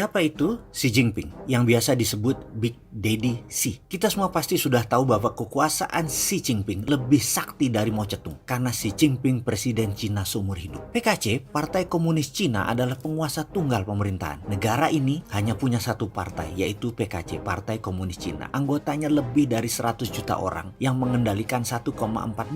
Siapa itu Xi Jinping yang biasa disebut Big Daddy Xi? Kita semua pasti sudah tahu bahwa kekuasaan Xi Jinping lebih sakti dari Mao Zedong karena Xi Jinping presiden Cina seumur hidup. PKC, Partai Komunis Cina, adalah penguasa tunggal pemerintahan. Negara ini hanya punya satu partai, yaitu PKC, Partai Komunis Cina. Anggotanya lebih dari 100 juta orang yang mengendalikan 1,4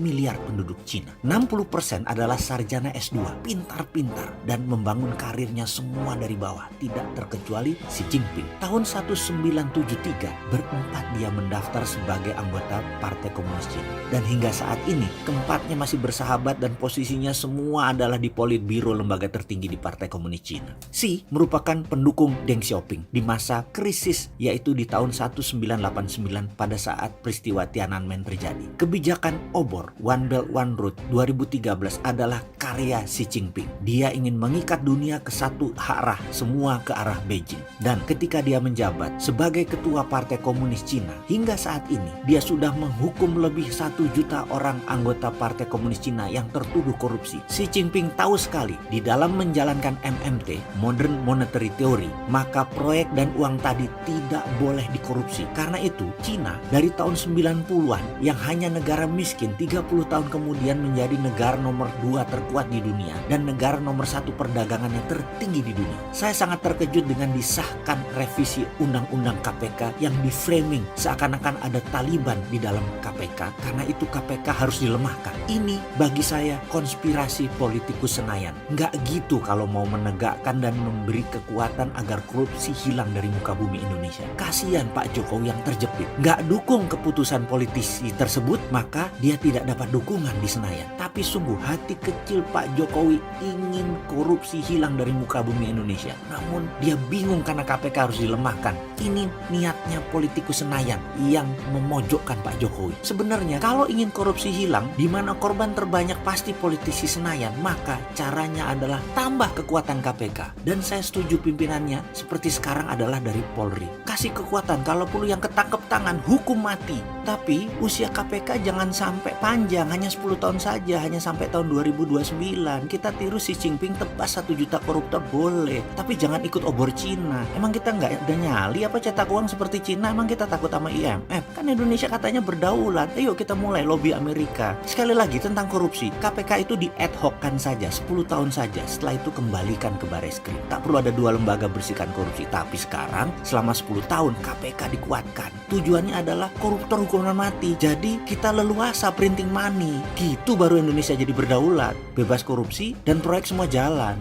miliar penduduk Cina. 60% adalah sarjana S2, pintar-pintar dan membangun karirnya semua dari bawah, tidak terkecuali Xi Jinping. Tahun 1973 berempat dia mendaftar sebagai anggota Partai Komunis Cina. Dan hingga saat ini keempatnya masih bersahabat dan posisinya semua adalah di Politbiro, lembaga tertinggi di Partai Komunis Cina. Xi merupakan pendukung Deng Xiaoping di masa krisis, yaitu di tahun 1989 pada saat peristiwa Tiananmen terjadi. Kebijakan obor One Belt One Road 2013 adalah karya Xi Jinping. Dia ingin mengikat dunia ke satu arah, semua ke arah Beijing. Dan ketika dia menjabat sebagai ketua Partai Komunis Cina, hingga saat ini dia sudah menghukum lebih 1 juta orang anggota Partai Komunis Cina yang tertuduh korupsi. Xi Jinping tahu sekali di dalam menjalankan MMT, Modern Monetary Theory, maka proyek dan uang tadi tidak boleh dikorupsi. Karena itu Cina dari tahun 90-an yang hanya negara miskin 30 tahun kemudian menjadi negara nomor 2 terkuat di dunia dan negara nomor 1 perdagangan yang tertinggi di dunia. Saya sangat terkejut dengan disahkan revisi Undang-Undang KPK yang diframing seakan-akan ada Taliban di dalam KPK, karena itu KPK harus dilemahkan. Ini bagi saya konspirasi politikus Senayan. Nggak gitu kalau mau menegakkan dan memberi kekuatan agar korupsi hilang dari muka bumi Indonesia. Kasihan Pak Jokowi yang terjepit. Nggak dukung keputusan politisi tersebut, maka dia tidak dapat dukungan di Senayan. Tapi sungguh hati kecil Pak Jokowi ingin korupsi hilang dari muka bumi Indonesia. Namun dia bingung karena KPK harus dilemahkan. Ini niatnya politikus Senayan yang memojokkan Pak Jokowi. Sebenarnya kalau ingin korupsi hilang, di mana korban terbanyak pasti politisi Senayan, maka caranya adalah tambah kekuatan KPK. Dan saya setuju pimpinannya seperti sekarang adalah dari Polri. Kasih kekuatan, kalau perlu yang ketangkep tangan, hukum mati. Tapi usia KPK jangan sampai panjang, hanya 10 tahun saja, hanya sampai tahun 2029. Kita tiru Xi Jinping, tebas 1 juta koruptor boleh, tapi jangan ikut obor Cina. Emang kita nggak ada nyali apa cetak uang seperti Cina? Emang kita takut sama IMF? Kan Indonesia katanya berdaulat. Ayo kita mulai lobby Amerika. Sekali lagi tentang korupsi, KPK itu di ad hoc-kan saja 10 tahun saja. Setelah itu kembalikan ke Bareskrim. Tak perlu ada 2 lembaga bersihkan korupsi. Tapi sekarang selama 10 tahun KPK dikuatkan. Tujuannya adalah koruptor hukuman mati. Jadi kita leluasa printing money. Gitu baru Indonesia jadi berdaulat, bebas korupsi dan proyek semua jalan.